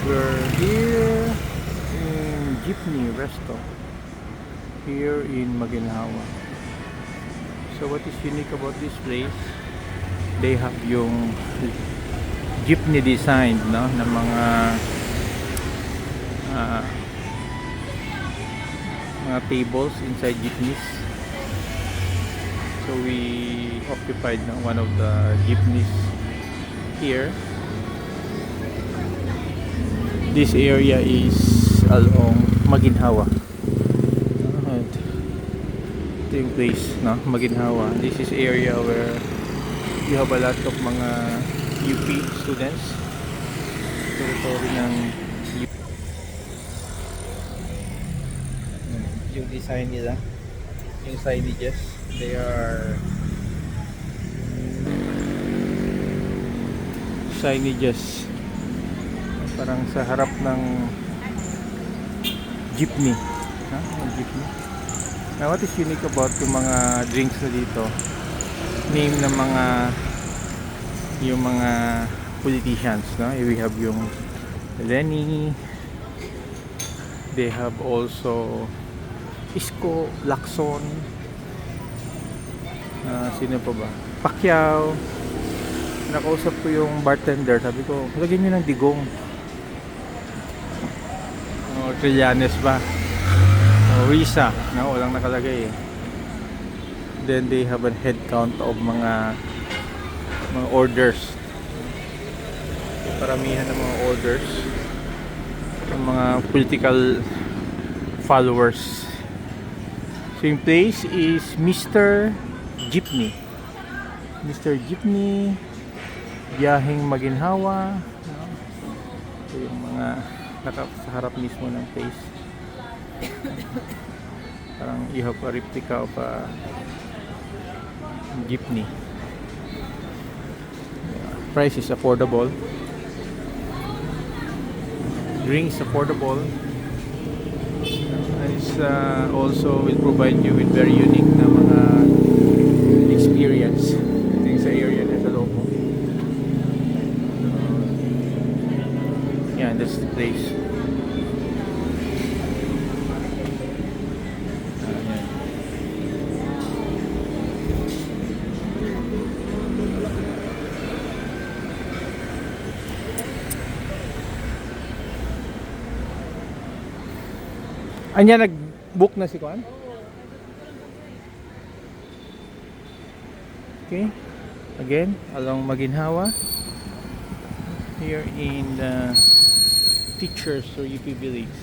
We're here in Jeepney Resto here in Maginhawa. So what is unique about this place? They have yung jeepney design, no, ng mga tables inside jeepneys. So we occupied one of the jeepneys here. This area is along Maginhawa. Ito yung place, no? Maginhawa. This is area where you have a lot of mga UP students. Territory ng UP. Yung design nila, yung signages, they are signages parang sa harap ng jeepney, ha? Jeepney. Now what is unique about yung mga drinks na dito, name ng yung mga politicians, no? We have yung Lenny, they have also Isko, Lacson, sino pa ba? Pacquiao. Nakausap ko yung bartender, sabi ko, lagyan nyo ng digong. Trillanes ba? Risa, no? Walang nakalagay eh. Then they have a head count of mga orders. Paramihan ng mga orders ng mga political followers. So yung place is Mr. Jeepney. Mr. Jeepney, biyaheng Maginhawa, no? So yung mga sa harap mismo ng place. Parang you have a replica of a jeepney. Price is affordable. Drinks affordable. It's also will provide you with very unique na mga experience. Ito yung sa area na sa loob mo. Yeah, that's the place. Anya nag-book na si Kwan? Okay. Again, along Maginhawa. Here in the Teachers or UP Village.